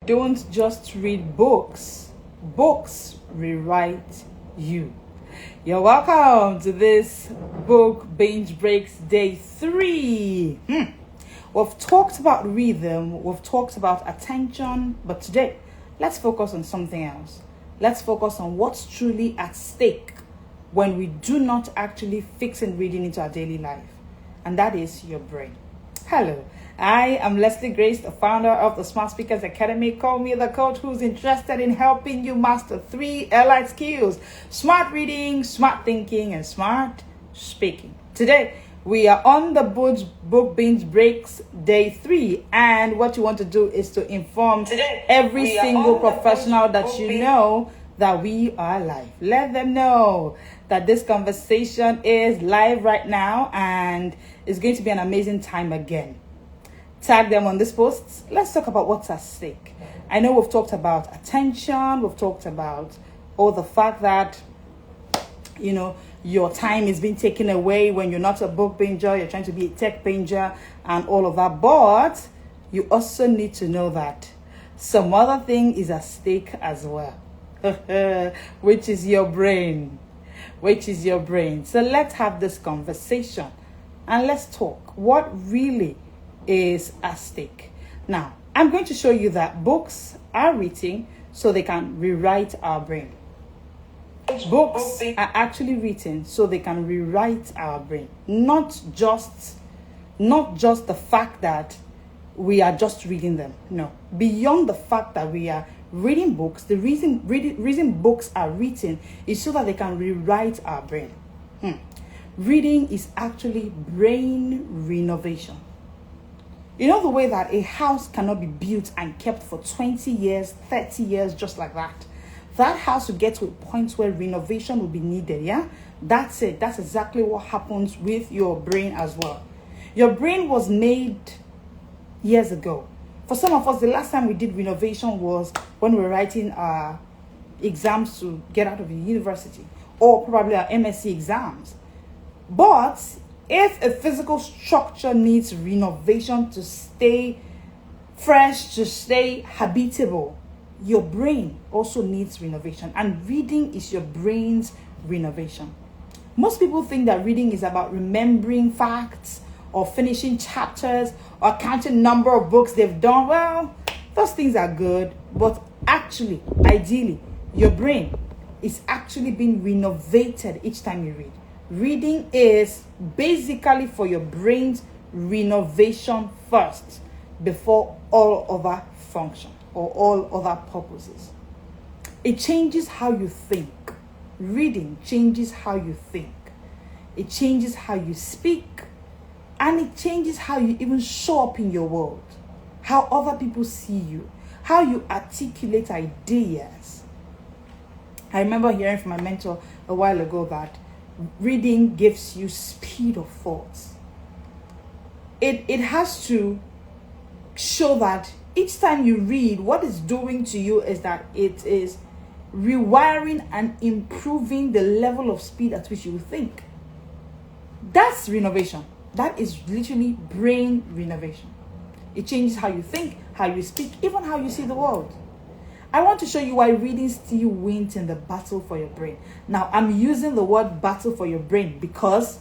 Don't just read books, books rewrite you. You're welcome to this book Binge Breaks Day 3. We've talked about rhythm, we've talked about attention, but today, let's focus on something else. Let's focus on what's truly at stake when we do not actually fix in reading into our daily life, and that is your brain. Hello, I am Leslie Grace, the founder of the Smart Speakers Academy. Call me the coach who's interested in helping you master 3 elite skills: smart reading, smart thinking, and smart speaking. Today, we are on the book Binge Breaks Day 3, and what you want to do is to inform every single professional that you know that we are live. Let them know that this conversation is live right now and it's going to be an amazing time again. Tag them on this post. Let's talk about what's at stake. I know we've talked about attention, we've talked about the fact that your time is being taken away when you're not a book binger, you're trying to be a tech binger and all of that. But you also need to know that some other thing is at stake as well, which is your brain. So let's have this conversation and let's talk what really is at stake. Now, I'm going to show you that books are written so they can rewrite our brain. Books are actually written so they can rewrite our brain. Not just the fact that we are just reading them. No. Beyond the fact that we are reading books, the reason books are written is so that they can rewrite our brain. Reading is actually brain renovation. You know the way that a house cannot be built and kept for 20 years, 30 years, just like that. That house will get to a point where renovation will be needed, yeah? That's it. That's exactly what happens with your brain as well. Your brain was made years ago. For some of us, the last time we did renovation was when we were writing our exams to get out of the university, or probably our MSc exams. But if a physical structure needs renovation to stay fresh, to stay habitable, your brain also needs renovation, and reading is your brain's renovation. Most people think that reading is about remembering facts or finishing chapters or counting number of books they've done. Well, those things are good, but actually, ideally, your brain is actually being renovated each time you read. Reading is basically for your brain's renovation first before all other function or all other purposes. It changes how you think. Reading changes how you think. It changes how you speak. And it changes how you even show up in your world. How other people see you. How you articulate ideas. I remember hearing from my mentor a while ago that reading gives you speed of thoughts. It has to show that each time you read, what it's doing to you is that it is rewiring and improving the level of speed at which you think. That's renovation. That is literally brain renovation. It changes how you think, how you speak, even how you see the world. I want to show you why reading still wins in the battle for your brain. Now, I'm using the word battle for your brain because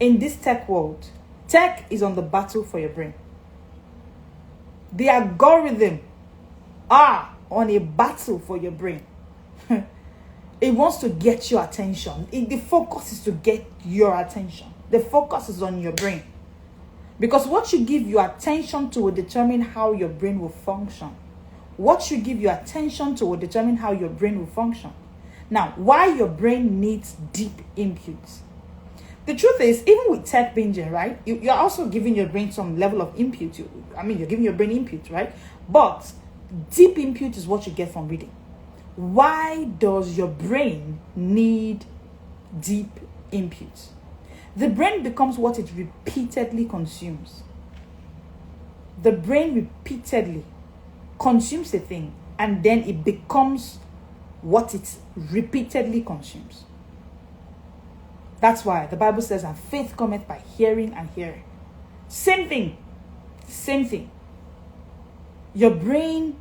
in this tech world, tech is on the battle for your brain. The algorithm are on a battle for your brain. It wants to get your attention. The focus is to get your attention. The focus is on your brain. Because what you give your attention to will determine how your brain will function. What you give your attention to will determine how your brain will function. Now, why your brain needs deep inputs. The truth is, even with tech binging, right, you're also giving your brain some level of input. You're giving your brain input, right? But deep input is what you get from reading. Why does your brain need deep input? The brain becomes what it repeatedly consumes. The brain repeatedly consumes a thing, and then it becomes what it repeatedly consumes. That's why the Bible says, and faith cometh by hearing and hearing. Same thing. Your brain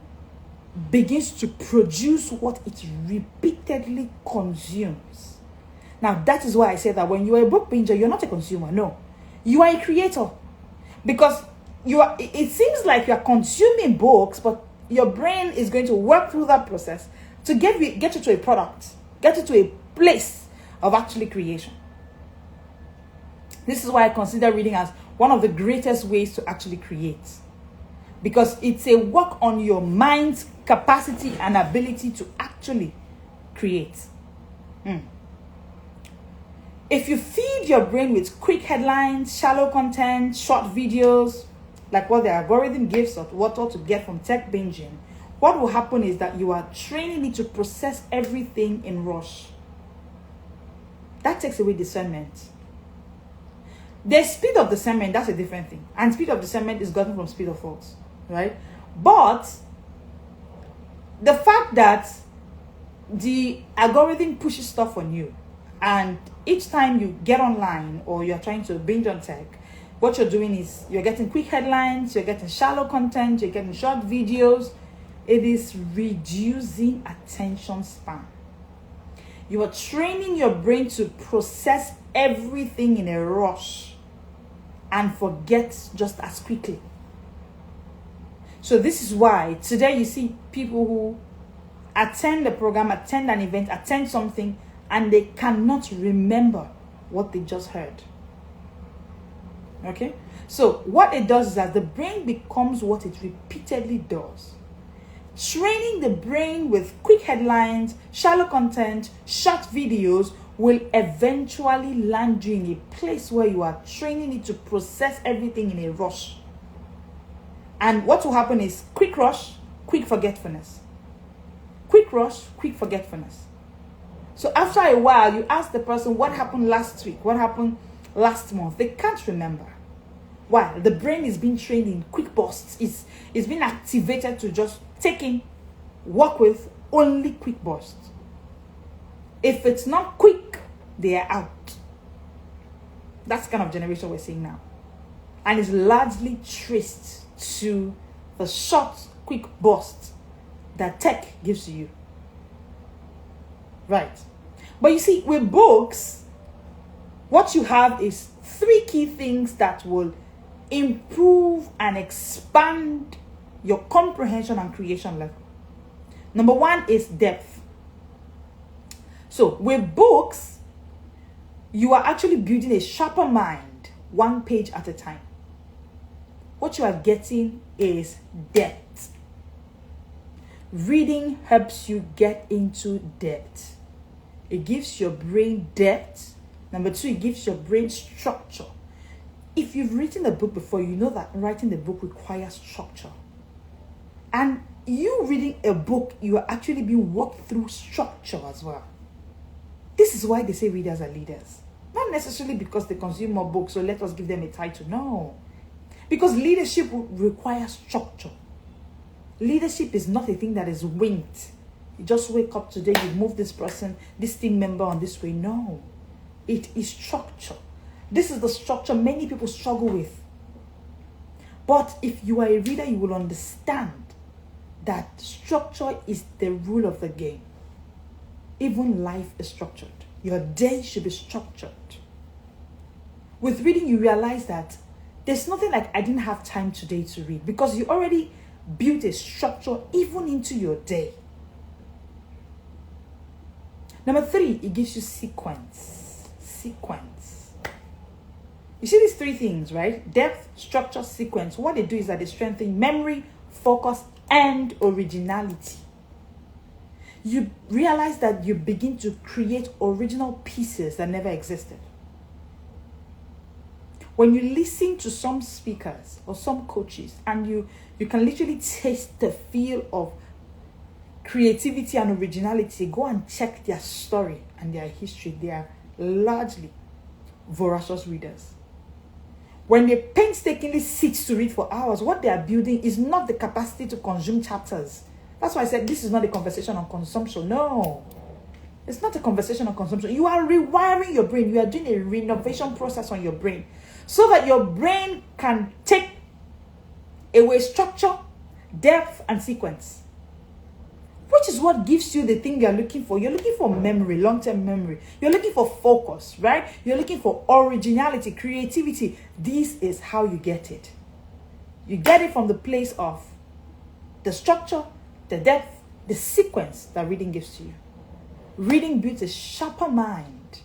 begins to produce what it repeatedly consumes. Now, that is why I say that when you are a book binger, you're not a consumer. No, you are a creator. Because it seems like you are consuming books, but your brain is going to work through that process to get you to a product, get you to a place of actually creation. This is why I consider reading as one of the greatest ways to actually create. Because it's a work on your mind's capacity and ability to actually create. If you feed your brain with quick headlines, shallow content, short videos, like what the algorithm gives us, what to get from tech binging, what will happen is that you are training it to process everything in rush. That takes away discernment. The speed of discernment, that's a different thing. And speed of discernment is gotten from speed of thought, right? But the fact that the algorithm pushes stuff on you, and each time you get online or you're trying to binge on tech, what you're doing is you're getting quick headlines, you're getting shallow content, you're getting short videos. It is reducing attention span. You are training your brain to process everything in a rush and forget just as quickly. So this is why today you see people who attend a program, attend an event, attend something, and they cannot remember what they just heard. Okay? So what it does is that the brain becomes what it repeatedly does. Training the brain with quick headlines, shallow content, short videos will eventually land you in a place where you are training it to process everything in a rush. And what will happen is quick rush, quick forgetfulness. Quick rush, quick forgetfulness. So after a while, you ask the person what happened last week, what happened last month. They can't remember. Why? The brain is being trained in quick bursts. It's been activated to just take in, work with only quick bursts. If it's not quick, they are out. That's the kind of generation we're seeing now. And it's largely traced to the short, quick bursts that tech gives to you. Right. But you see, with books, what you have is 3 key things that will improve and expand your comprehension and creation level. Number 1 is depth. So with books, you are actually building a sharper mind, 1 page at a time. What you are getting is depth. Reading helps you get into depth. It gives your brain depth. Number 2, it gives your brain structure. If you've written a book before, you know that writing the book requires structure. And you reading a book, you are actually being walked through structure as well. This is why they say readers are leaders. Not necessarily because they consume more books, so let us give them a title. No. Because leadership requires structure. Leadership is not a thing that is winged. You just wake up today, you move this person, this team member on this way. No. It is structure. This is the structure many people struggle with. But if you are a reader, you will understand that structure is the rule of the game. Even life is structured. Your day should be structured. With reading, you realize that there's nothing like I didn't have time today to read, because you already built a structure even into your day. Number 3, it gives you sequence. Sequence. You see these 3 things, right? Depth, structure, sequence. What they do is that they strengthen memory, focus, and originality. You realize that you begin to create original pieces that never existed. When you listen to some speakers or some coaches, and you can literally taste the feel of creativity and originality, go and check their story and their history. They are largely voracious readers. When they painstakingly sit to read for hours, what they are building is not the capacity to consume chapters. That's why I said this is not a conversation on consumption. No, it's not a conversation on consumption. You are rewiring your brain. You are doing a renovation process on your brain so that your brain can take away structure, depth, and sequence. which is what gives you the thing you're looking for. You're looking for memory, long-term memory. You're looking for focus, right? You're looking for originality, creativity. This is how you get it. You get it from the place of the structure, the depth, the sequence that reading gives to you. Reading builds a sharper mind,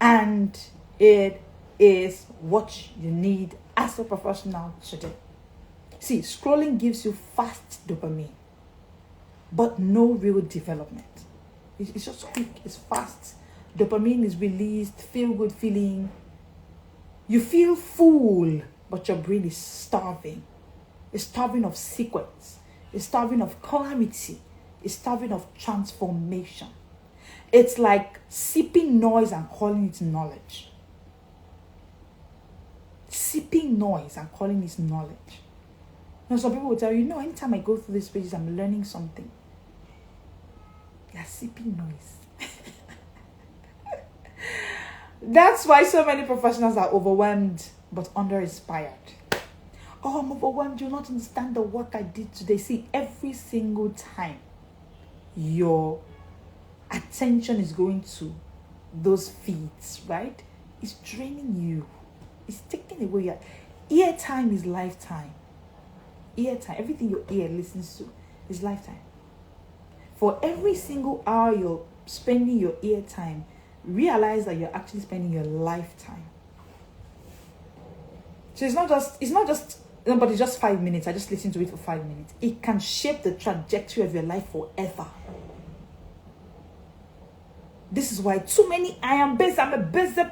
and it is what you need as a professional to do. See, scrolling gives you fast dopamine, but no real development. It's just quick, it's fast. Dopamine is released, feel good feeling. You feel full, but your brain is starving. It's starving of sequence. It's starving of clarity. It's starving of transformation. It's like sipping noise and calling it knowledge. Sipping noise and calling it knowledge. Now, some people will tell you, anytime I go through these pages, I'm learning something. They are sipping noise. That's why so many professionals are overwhelmed but under-inspired. Oh, I'm overwhelmed. You not understand the work I did today. See, every single time your attention is going to those feeds, right? It's draining you. It's taking away your ear time is lifetime. Ear time, everything your ear listens to is lifetime. For every single hour you're spending your ear time, realize that you're actually spending your lifetime. So it's not just 5 minutes. I just listen to it for 5 minutes. It can shape the trajectory of your life forever. This is why too many, I'm a busy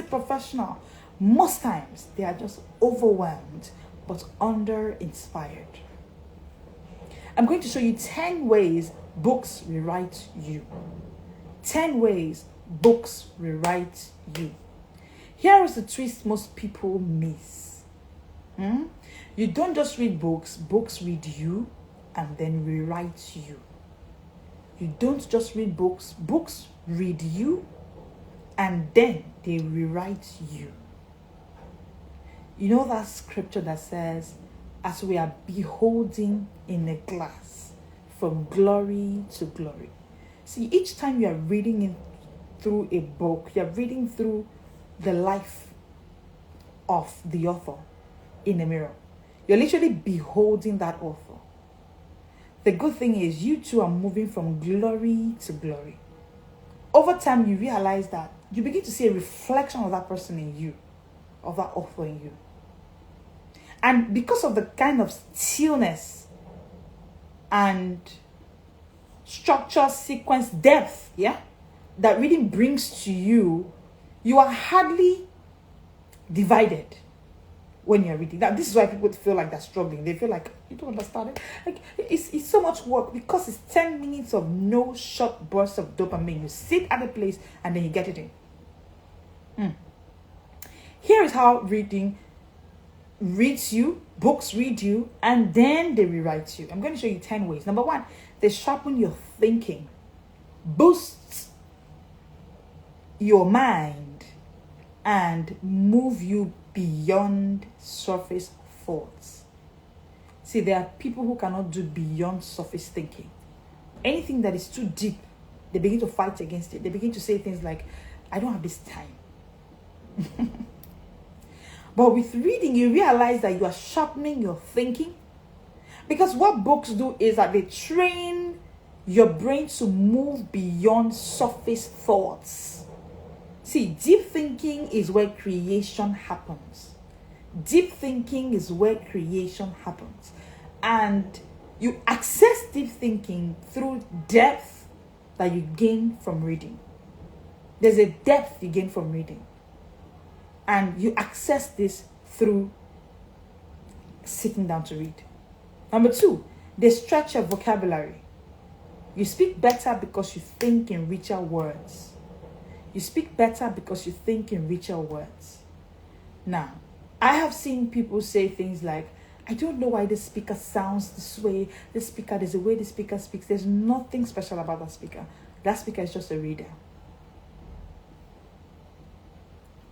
professional. Most times they are just overwhelmed but under-inspired. I'm going to show you 10 ways books rewrite you. 10 ways books rewrite you. Here is the twist most people miss. You don't just read books. Books read you and then rewrite you. You don't just read books. Books read you and then they rewrite you. You know that scripture that says, as we are beholding in a glass from glory to glory. See, each time you are reading through a book, you're reading through the life of the author in a mirror. You're literally beholding that author. The good thing is you two are moving from glory to glory. Over time, you realize that you begin to see a reflection of that person in you, of that author in you. And because of the kind of stillness and structure, sequence, depth, that reading brings to you, you are hardly divided when you're reading. Now, this is why people feel like they're struggling. They feel like, you don't understand it. Like, it's so much work because it's 10 minutes of no short bursts of dopamine. You sit at a place and then you get it in. Here is how reading reads you, books read you, and then they rewrite you. I'm going to show you 10 ways. Number 1, they sharpen your thinking, boosts your mind, and move you beyond surface thoughts. See, there are people who cannot do beyond surface thinking. Anything that is too deep, they begin to fight against it. They begin to say things like, I don't have this time. But with reading, you realize that you are sharpening your thinking. Because what books do is that they train your brain to move beyond surface thoughts. See, deep thinking is where creation happens. Deep thinking is where creation happens. And you access deep thinking through depth that you gain from reading. There's a depth you gain from reading. And you access this through sitting down to read. Number 2, they stretch your vocabulary. You speak better because you think in richer words. You speak better because you think in richer words. Now, I have seen people say things like, I don't know why this speaker sounds this way. There's a way the speaker speaks. There's nothing special about that speaker. That speaker is just a reader.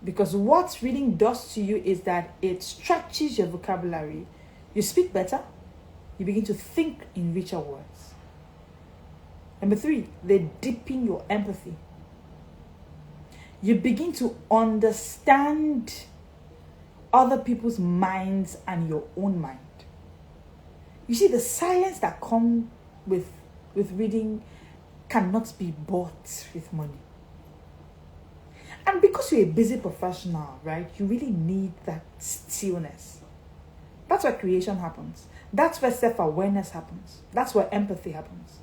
Because what reading does to you is that it stretches your vocabulary. You speak better. You begin to think in richer words. Number 3, they deepen your empathy. You begin to understand other people's minds and your own mind. You see, the silence that comes with reading cannot be bought with money. And because you're a busy professional, right, you really need that stillness. That's where creation happens. That's where self-awareness happens. That's where empathy happens.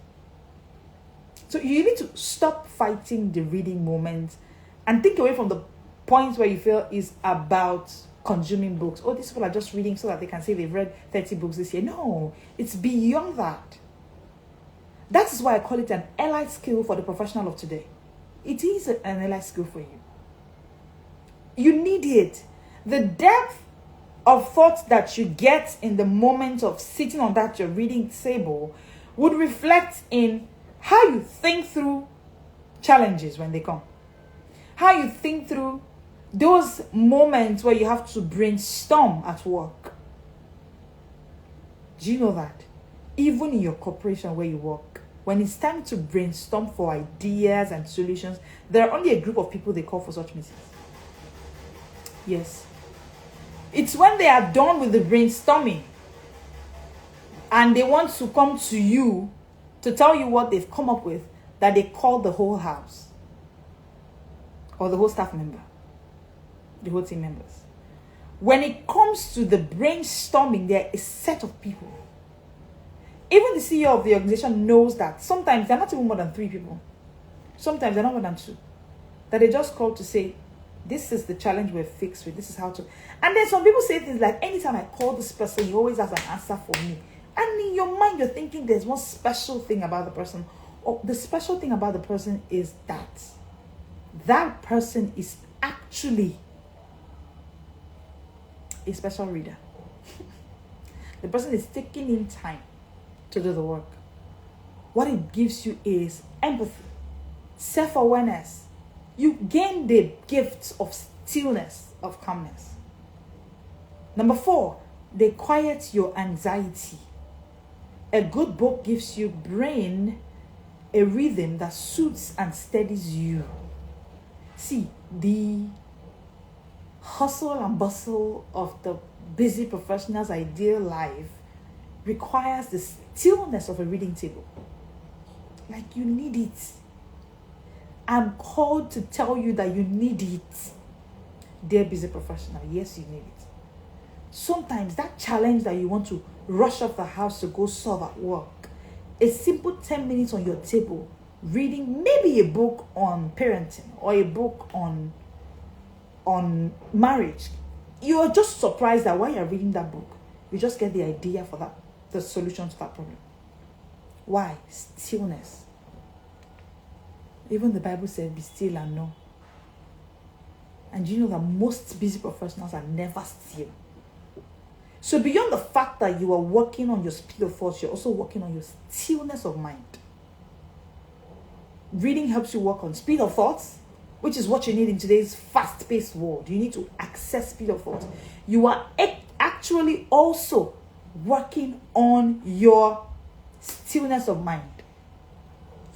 So you need to stop fighting the reading moment and think away from the points where you feel is about consuming books. Oh, these people are just reading so that they can say they've read 30 books this year. No, it's beyond that. That is why I call it an allied skill for the professional of today. It is an allied skill for you. You need it. The depth of thought that you get in the moment of sitting on that your reading table would reflect in how you think through challenges when they come. How you think through those moments where you have to brainstorm at work. Do you know that? Even in your corporation where you work, when it's time to brainstorm for ideas and solutions, there are only a group of people they call for such meetings. Yes. It's when they are done with the brainstorming and they want to come to you to tell you what they've come up with that they call the whole house or the whole staff member, the whole team members. When it comes to the brainstorming, there is a set of people. Even the CEO of the organization knows that sometimes they're not even more than 3 people. Sometimes they're not more than 2. That they just call to say, this is the challenge we're fixed with. This is how to. And then some people say things like, anytime I call this person, he always has an answer for me. And in your mind, you're thinking there's one special thing about the person. Or the special thing about the person is that person is actually a special reader. The person is taking in time to do the work. What it gives you is empathy, self-awareness. You gain the gift of stillness, of calmness. Number 4, they quiet your anxiety. A good book gives your brain a rhythm that suits and steadies you. See, the hustle and bustle of the busy professional's ideal life requires the stillness of a reading table. Like, you need it. I'm called to tell you that you need it. Dear busy professional, yes, you need it. Sometimes that challenge that you want to rush off the house to go solve at work, a simple 10 minutes on your table, reading maybe a book on parenting or a book on marriage, you are just surprised that while you're reading that book, you just get the idea for that, the solution to that problem. Why? Stillness. Even the Bible said, be still and know. And you know that most busy professionals are never still. So beyond the fact that you are working on your speed of thought, you're also working on your stillness of mind. Reading helps you work on speed of thoughts, which is what you need in today's fast-paced world. You need to access speed of thought. You are actually also working on your stillness of mind.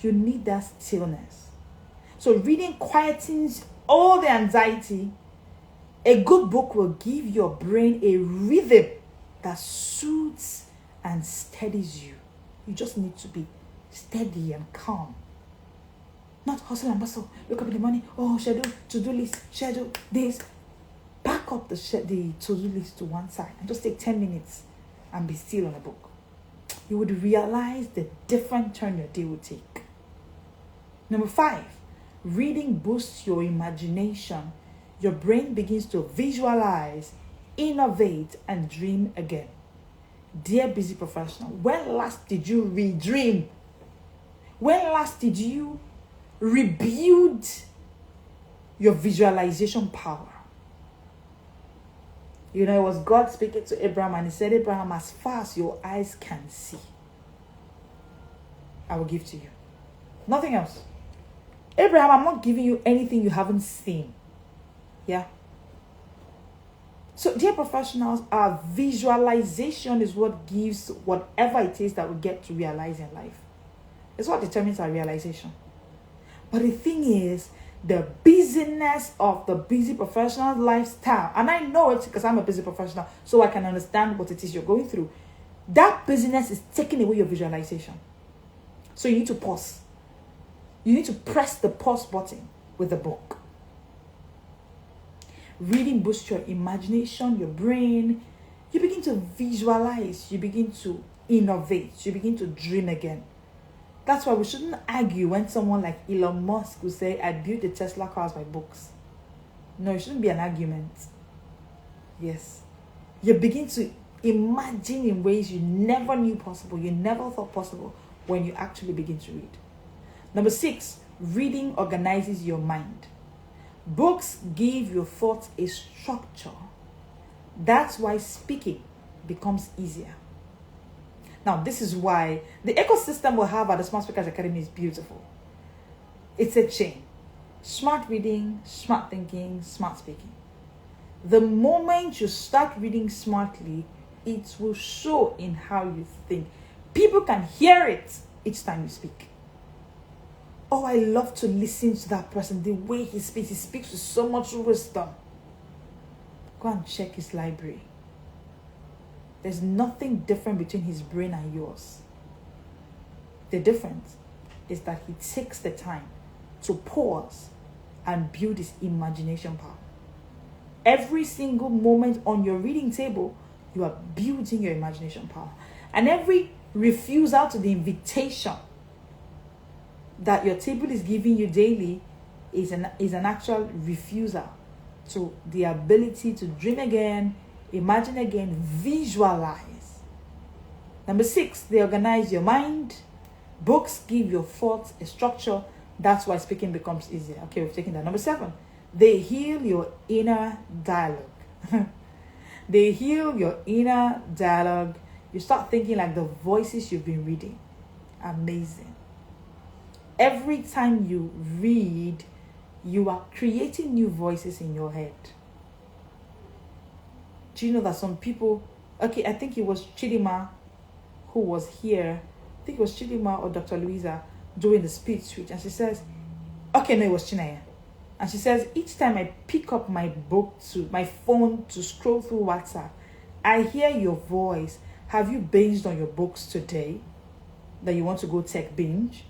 You need that stillness. So reading quietens all the anxiety. A good book will give your brain a rhythm that suits and steadies you. You just need to be steady and calm. Not hustle and bustle. Wake up in the morning. Oh, schedule, to-do list, schedule, this. Back up the to-do list to one side and just take 10 minutes and be still on a book. You would realize the different turn your day will take. Number 5, reading boosts your imagination. Your brain begins to visualize, innovate, and dream again. Dear busy professional, when last did you redream? When last did you rebuild your visualization power? You know, it was God speaking to Abraham, and he said, Abraham, as far as your eyes can see, I will give to you. Nothing else. Abraham, I'm not giving you anything you haven't seen. Yeah. So, dear professionals, our visualization is what gives whatever it is that we get to realize in life. It's what determines our realization. But the thing is, the busyness of the busy professional lifestyle, and I know it because I'm a busy professional, so I can understand what it is you're going through. That busyness is taking away your visualization. So you need to pause. You need to press the pause button with the book. Reading boosts your imagination, your brain. You begin to visualize. You begin to innovate. You begin to dream again. That's why we shouldn't argue when someone like Elon Musk will say, I built the Tesla cars by books. No, it shouldn't be an argument. Yes. You begin to imagine in ways you never knew possible, you never thought possible when you actually begin to read. Number 6, reading organizes your mind. Books give your thoughts a structure. That's why speaking becomes easier. Now, this is why the ecosystem we have at the Smart Speakers Academy is beautiful. It's a chain. Smart reading, smart thinking, smart speaking. The moment you start reading smartly, it will show in how you think. People can hear it each time you speak. Oh, I love to listen to that person. The way he speaks with so much wisdom. Go and check his library. There's nothing different between his brain and yours. The difference is that he takes the time to pause and build his imagination power. Every single moment on your reading table, you are building your imagination power. And every refusal to the invitation that your table is giving you daily is an actual refusal to the ability to dream again, imagine again, visualize. Number 6, they organize your mind. Books give your thoughts a structure. That's why speaking becomes easier. Okay, we've taken that. Number 7, they heal your inner dialogue. They heal your inner dialogue. You start thinking like the voices you've been reading. Amazing. Every time you read, you are creating new voices in your head. Do you know that some people, okay, I think it was Chidima who was here. I think it was Chidima or Dr. Louisa doing the speech, and she says, okay, no, it was Chinaya. And she says, each time I pick up my phone to scroll through WhatsApp, I hear your voice. Have you binged on your books today that you want to go take binge?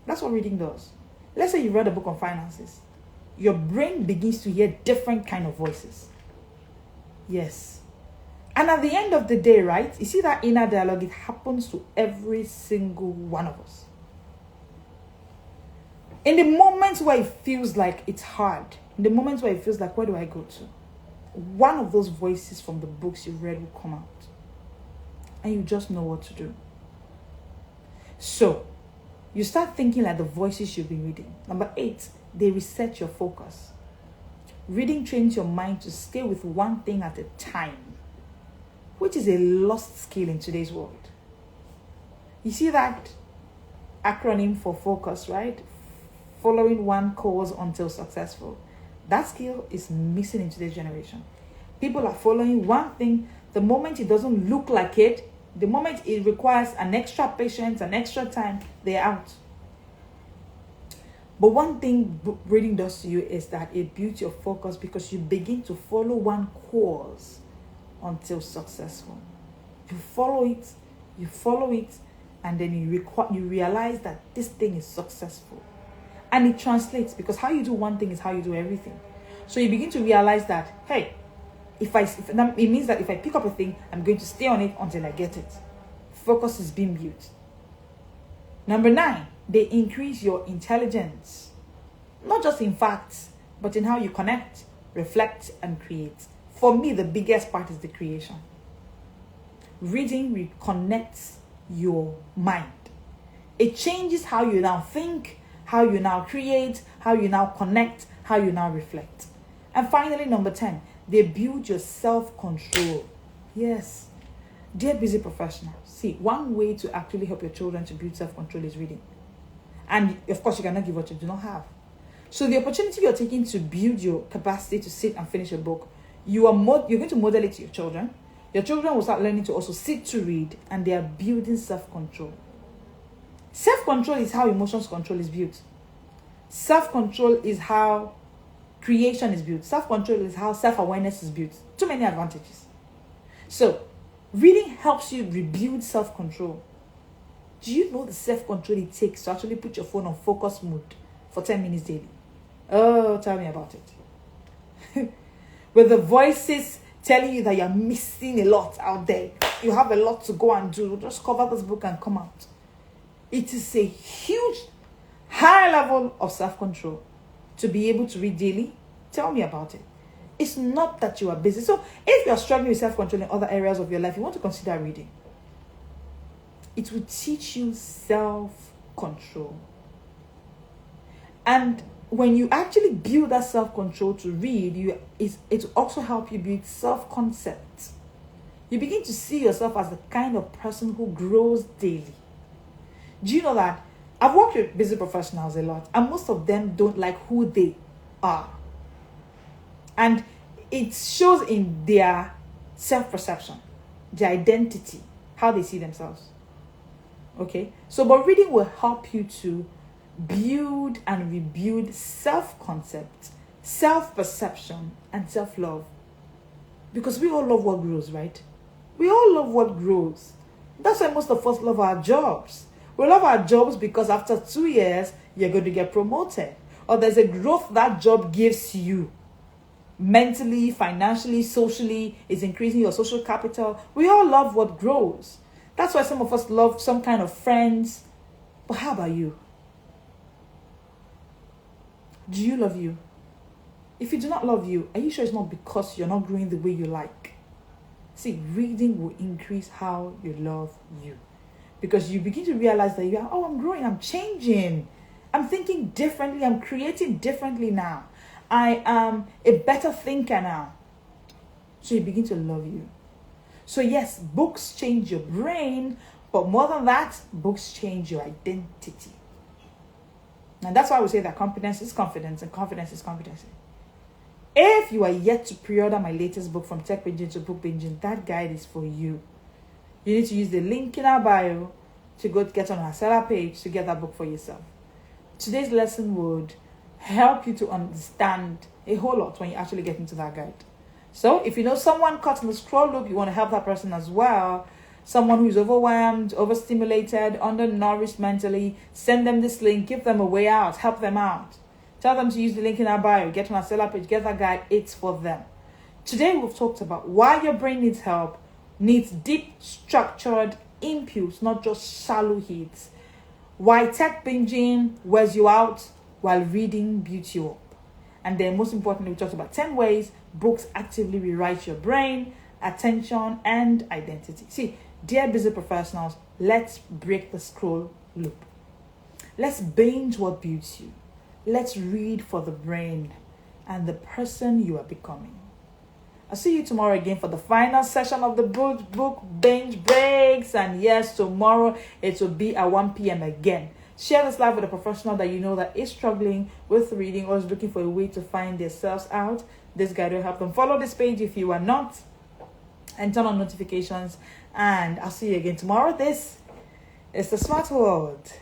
That's what reading does. Let's say you read a book on finances. Your brain begins to hear different kind of voices. Yes. And at the end of the day, right, you see that inner dialogue, it happens to every single one of us. In the moments where it feels like it's hard, in the moments where it feels like, where do I go to? One of those voices from the books you read will come out. And you just know what to do. So, you start thinking like the voices you've been reading. Number 8, they reset your focus. Reading trains your mind to stay with one thing at a time, which is a lost skill in today's world. You see that acronym for focus, right? Following one course until successful. That skill is missing in today's generation. People are following one thing. The moment it doesn't look like it, the moment it requires an extra patience, an extra time, they're out. But one thing reading does to you is that it builds your focus because you begin to follow one course until successful. You follow it, and then you realize that this thing is successful. And it translates, because how you do one thing is how you do everything. So you begin to realize that, hey, it means that if I pick up a thing, I'm going to stay on it until I get it. Focus is being built. Number 9, they increase your intelligence. Not just in facts, but in how you connect, reflect, and create. For me, the biggest part is the creation. Reading reconnects your mind. It changes how you now think, how you now create, how you now connect, how you now reflect. And finally, number 10, they build your self-control. Yes. Dear busy professionals, see, one way to actually help your children to build self-control is reading. And of course, you cannot give what you do not have. So the opportunity you're taking to build your capacity to sit and finish a book, you're going to model it to your children. Your children will start learning to also sit to read, and they are building self-control. Self-control is how emotions control is built. Self-control is how creation is built. Self-control is how self-awareness is built. Too many advantages. So, reading helps you rebuild self-control. Do you know the self-control it takes to actually put your phone on focus mode for 10 minutes daily? Oh, tell me about it. With the voices telling you that you're missing a lot out there. You have a lot to go and do. Just cover this book and come out. It is a huge, high level of self-control to be able to read daily. Tell me about it. It's not that you are busy. So if you're struggling with self-control in other areas of your life, you want to consider reading. It will teach you self-control. And when you actually build that self-control to read, it will also help you build self-concept. You begin to see yourself as the kind of person who grows daily. Do you know that I've worked with busy professionals a lot, and most of them don't like who they are. And it shows in their self-perception, their identity, how they see themselves. Okay? So, but reading will help you to build and rebuild self-concept, self-perception, and self-love. Because we all love what grows, right? We all love what grows. That's why most of us love our jobs. We love our jobs because after 2 years, you're going to get promoted. Or there's a growth that job gives you. Mentally, financially, socially, is increasing your social capital. We all love what grows. That's why some of us love some kind of friends. But how about you? Do you love you? If you do not love you, are you sure it's not because you're not growing the way you like? See, reading will increase how you love you. Because you begin to realize that I'm growing, I'm changing. I'm thinking differently, I'm creating differently now. I am a better thinker now. So you begin to love you. So yes, books change your brain, but more than that, books change your identity. And that's why we say that confidence is confidence and confidence is competency. If you are yet to pre-order my latest book, From Tech Binge to Book Binge, that guide is for you. You need to use the link in our bio to go get on our seller page to get that book for yourself. Today's lesson would help you to understand a whole lot when you actually get into that guide. So if you know someone caught in the scroll loop, you want to help that person as well, someone who's overwhelmed, overstimulated, undernourished mentally, send them this link, give them a way out, help them out. Tell them to use the link in our bio, get on our seller page, get that guide, it's for them. Today we've talked about why your brain needs help, needs deep, structured inputs, not just shallow hits. Why tech binging wears you out while reading builds you up. And then most importantly, we talked about 10 ways books actively rewrite your brain, attention, and identity. See, dear busy professionals, let's break the scroll loop. Let's binge what builds you. Let's read for the brain and the person you are becoming. I'll see you tomorrow again for the final session of the book binge breaks. And yes, tomorrow it will be at 1 p.m. again. Share this live with a professional that you know that is struggling with reading or is looking for a way to find themselves out. This guide will help them. Follow this page if you are not, and turn on notifications. And I'll see you again tomorrow. This is the Smart World.